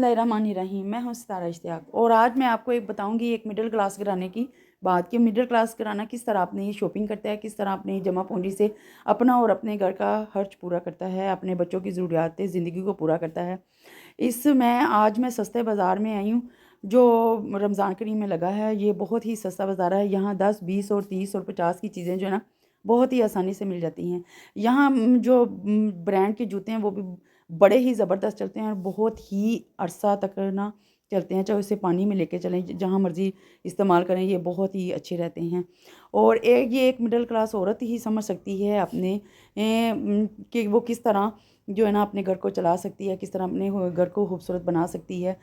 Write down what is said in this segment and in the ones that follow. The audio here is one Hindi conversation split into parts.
बिस्मिल्लाहिर्रहमानिर्रहीम। मैं हूँ सितारा इश्तियाक और आज मैं आपको एक बताऊँगी एक मिडिल क्लास घराने की बात कि मिडिल क्लास घराना किस तरह अपनी शॉपिंग करता है, किस तरह अपनी जमा पूंजी से अपना और अपने घर का खर्च पूरा करता है, अपने बच्चों की ज़रूरियात ज़िंदगी को पूरा करता है। आज मैं सस्ते बाज़ार में आई हूँ जो रमज़ान करीम में लगा है। ये बहुत ही सस्ता बाज़ार है। यहाँ 10, 20 और 30 और 50 की चीज़ें जो है ना बहुत ही आसानी से मिल जाती हैं। यहाँ जो ब्रांड के जूते हैं वो भी बड़े ही ज़बरदस्त चलते हैं और बहुत ही अरसा तक ना चलते हैं, चाहे उसे पानी में लेके चलें, जहाँ मर्ज़ी इस्तेमाल करें, ये बहुत ही अच्छे रहते हैं। और एक मिडिल क्लास औरत ही समझ सकती है कि वो किस तरह जो है ना अपने घर को चला सकती है, किस तरह अपने घर को खूबसूरत बना सकती है,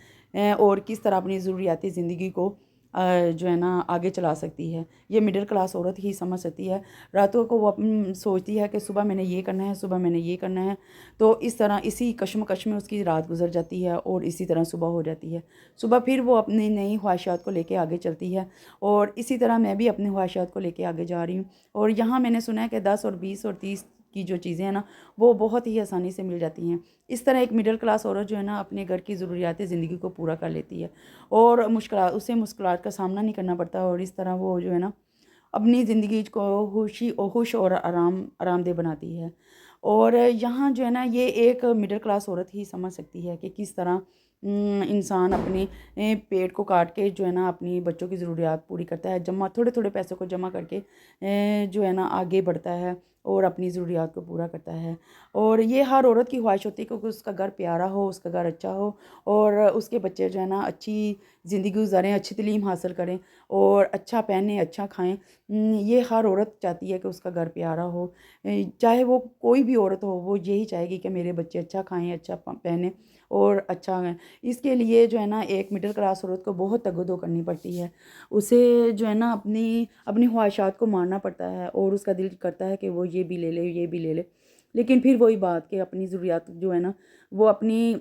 और किस तरह अपनी ज़रूरियाती ज़िंदगी को जो है ना आगे चला सकती है। ये मिडिल क्लास औरत ही समझ सकती है। रातों को वो सोचती है कि सुबह मैंने ये करना है, सुबह मैंने ये करना है। तो इस तरह इसी कश्मकश में उसकी रात गुजर जाती है और इसी तरह सुबह हो जाती है। सुबह फिर वो अपनी नई ख्वाहिशात को लेके आगे चलती है और इसी तरह मैं भी अपनी ख्वाहिशात को लेके आगे जा रही हूँ। और यहाँ मैंने सुना है कि 10 और 20 और 30 की जो चीज़ें हैं ना वो बहुत ही आसानी से मिल जाती हैं। इस तरह एक मिडिल क्लास औरत जो है ना अपने घर की ज़रूरियात ज़िंदगी को पूरा कर लेती है और मुश्किलात का सामना नहीं करना पड़ता और इस तरह वो जो है ना अपनी ज़िंदगी को खुश और आरामदेह बनाती है। और यहाँ जो है ना ये एक मिडिल क्लास औरत ही समझ सकती है कि किस तरह इंसान अपने पेट को काट के जो है ना अपनी बच्चों की ज़रूरियात पूरी करता है, जमा थोड़े थोड़े पैसों को जमा करके जो है ना आगे बढ़ता है और अपनी ज़रूरियात को पूरा करता है। और ये हर औरत की ख्वाहिश होती है क्योंकि उसका घर प्यारा हो, उसका घर अच्छा हो और उसके बच्चे जो है ना अच्छी ज़िंदगी गुजारें, अच्छी तालीम हासिल करें और अच्छा पहने, अच्छा खाएँ। ये हर औरत चाहती है कि उसका घर प्यारा हो। चाहे वो कोई भी औरत हो, वो यही चाहेगी कि मेरे बच्चे अच्छा खाएँ, अच्छा पहने और अच्छा रहें। इसके लिए जो है ना एक मिडिल क्लास औरत को बहुत तगदो करनी पड़ती है। उसे जो है ना अपनी अपनी ख्वाहिशात को मारना पड़ता है और उसका दिल करता है कि वो ये भी ले ले, ये भी ले ले। लेकिन फिर वही बात कि अपनी ज़रूरियात जो है ना वो अपनी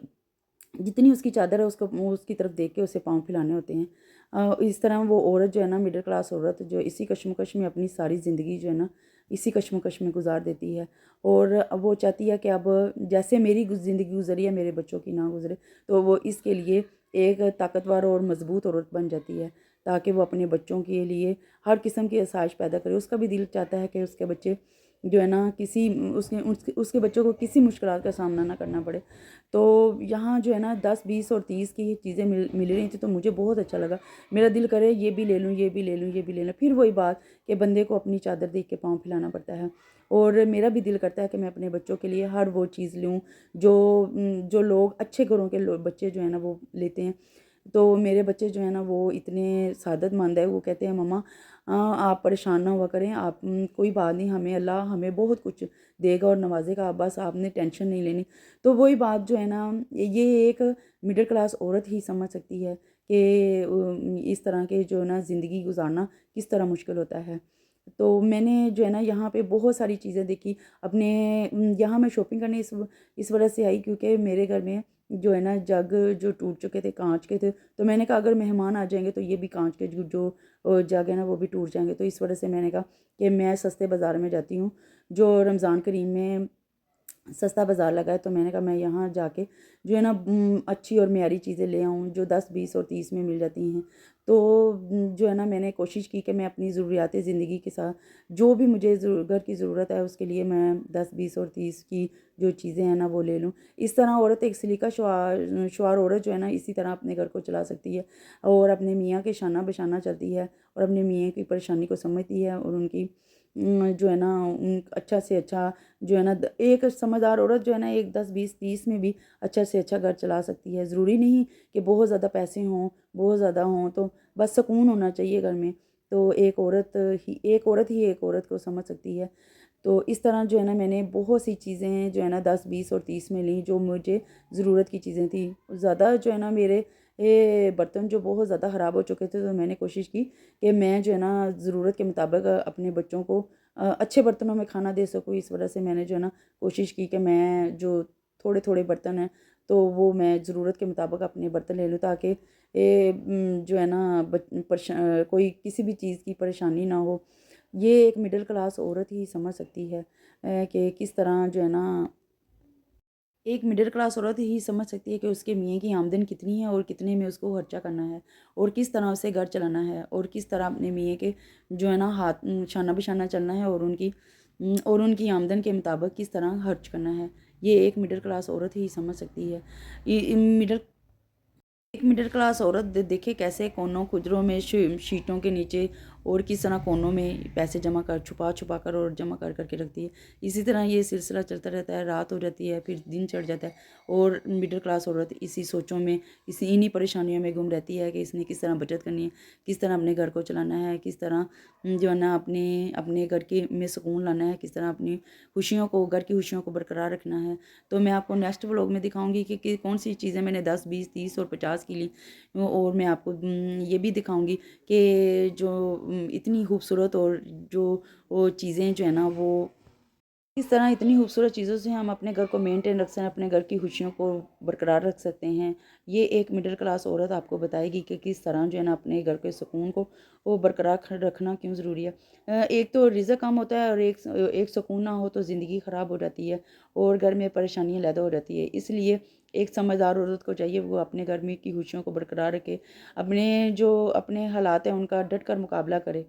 जितनी उसकी चादर है उसको वो उसकी तरफ देख के उसे पाँव फैलाने होते हैं। इस तरह वो औरत जो है ना मिडिल क्लास औरत जो इसी कश्मकश में अपनी सारी ज़िंदगी जो है ना इसी कश्मकश में गुजार देती है और अब वो चाहती है कि अब जैसे मेरी ज़िंदगी गुजरी है मेरे बच्चों की ना गुजरे। तो वो इसके लिए एक ताकतवर और मज़बूत औरत बन जाती है ताकि वो अपने बच्चों के लिए हर किस्म की आसाइश पैदा करे। उसका भी दिल चाहता है कि उसके बच्चे जो है ना किसी उसके बच्चों को किसी मुश्किलात का सामना ना करना पड़े। तो यहाँ जो है ना 10, 20 और 30 की चीज़ें मिल रही थी तो मुझे बहुत अच्छा लगा। मेरा दिल करे ये भी ले लूँ, ये भी ले लूँ, ये भी ले लूँ। फिर वही बात कि बंदे को अपनी चादर देख के पाँव फैलाना पड़ता है और मेरा भी दिल करता है कि मैं अपने बच्चों के लिए हर वो चीज़ लूँ जो लोग अच्छे घरों के बच्चे जो है ना वो लेते हैं। तो मेरे बच्चे जो है ना वो इतने सादतमंद है, वो कहते हैं मम्मा आप परेशान ना हुआ करें, आप कोई बात नहीं, हमें अल्लाह हमें बहुत कुछ देगा और नवाजेगा, बस आपने टेंशन नहीं लेनी। तो वही बात जो है ना ये एक मिडिल क्लास औरत ही समझ सकती है कि इस तरह के जो ना ज़िंदगी गुजारना किस तरह मुश्किल होता है। तो मैंने जो है ना यहाँ पे बहुत सारी चीज़ें देखी अपने यहाँ मैं शॉपिंग करने इस वजह से आई क्योंकि मेरे घर में जो है ना जग जो टूट चुके थे, कांच के थे। तो मैंने कहा अगर मेहमान आ जाएंगे तो ये भी कांच के जो जग है ना वो भी टूट जाएंगे। तो इस वजह से मैंने कहा कि मैं सस्ते बाज़ार में जाती हूँ जो रमज़ान करीम में सस्ता बाज़ार लगा है। तो मैंने कहा मैं यहाँ जाके जो है ना अच्छी और मयारी चीज़ें ले आऊँ जो 10, 20 और 30 में मिल जाती हैं। तो जो है ना मैंने कोशिश की कि मैं अपनी ज़रूरियात ज़िंदगी के साथ जो भी मुझे घर की ज़रूरत है उसके लिए मैं 10, 20 और 30 की जो चीज़ें हैं ना वो ले लूँ। इस तरह औरत एक सलीका शुआर औरत जो है ना इसी तरह अपने घर को चला सकती है और अपने मियाँ के शाना बशाना चलती है और अपने मियाँ की परेशानी को समझती है और उनकी जो है ना अच्छा से अच्छा जो है ना एक समझदार औरत जो है ना एक 10, 20, 30 में भी अच्छा से अच्छा घर चला सकती है। ज़रूरी नहीं कि बहुत ज़्यादा पैसे हों, बहुत ज़्यादा हों, तो बस सुकून होना चाहिए घर में। तो एक औरत को समझ सकती है। तो इस तरह जो है ना मैंने बहुत सी चीज़ें जो है ना 10, 20 और 30 में ली जो मुझे ज़रूरत की चीज़ें थी। ज़्यादा जो है ना मेरे बर्तन जो बहुत ज़्यादा ख़राब हो चुके थे तो मैंने कोशिश की कि मैं जो है ना ज़रूरत के मुताबिक अपने बच्चों को अच्छे बर्तनों में खाना दे सकूँ। इस वजह से मैंने जो है ना कोशिश की कि मैं जो थोड़े-थोड़े बर्तन हैं तो वो मैं ज़रूरत के मुताबिक अपने बर्तन ले लूँ ताकि जो है ना कोई किसी भी चीज़ की परेशानी ना हो। ये एक मिडिल क्लास औरत ही समझ सकती है कि किस तरह जो है ना एक मिडिल क्लास औरत ही समझ सकती है कि उसके मियाँ की आमदन कितनी है और कितने में उसको खर्चा करना है और किस तरह उसे घर चलाना है और किस तरह अपने मियाँ के जो है ना हाथ शाना बिशाना चलना है और उनकी आमदन के मुताबिक किस तरह खर्च करना है। ये एक मिडिल क्लास औरत ही समझ सकती है। मिडिल एक मिडिल क्लास औरत देखे कैसे कोनों खुदरों में शीटों के नीचे और किस तरह कोनों में पैसे जमा कर छुपा छुपा कर और जमा कर करके रखती है। इसी तरह ये सिलसिला चलता रहता है, रात हो जाती है, फिर दिन चढ़ जाता है और मिडिल क्लास औरत इसी सोचों में इन्हीं परेशानियों में गुम रहती है कि इसने किस तरह बचत करनी है, किस तरह अपने घर को चलाना है, किस तरह जो है ना अपने अपने घर के में सुकून लाना है, किस तरह अपनी खुशियों को घर की खुशियों को बरकरार रखना है। तो मैं आपको नेक्स्ट व्लॉग में दिखाऊंगी कि कौन सी चीज़ें मैंने 10, 20, 30 और 50 की ली और मैं आपको ये भी दिखाऊंगी कि जो इतनी खूबसूरत और जो वो चीज़ें जो है ना वो इस तरह इतनी खूबसूरत चीज़ों से हम अपने घर को मेंटेन रख सकते हैं, अपने घर की खुशियों को बरकरार रख सकते हैं। ये एक मिडिल क्लास औरत आपको बताएगी कि किस तरह जो है ना अपने घर के सुकून को वो बरकरार रखना क्यों ज़रूरी है। एक तो रिज़्क कम होता है और एक सुकून ना हो तो ज़िंदगी ख़राब हो जाती है और घर में परेशानियाँ पैदा हो जाती है। इसलिए एक समझदार औरत को चाहिए वो अपने घर में की खुशियों को बरकरार रखे, अपने जो अपने हालात हैं उनका डट कर मुकाबला करे।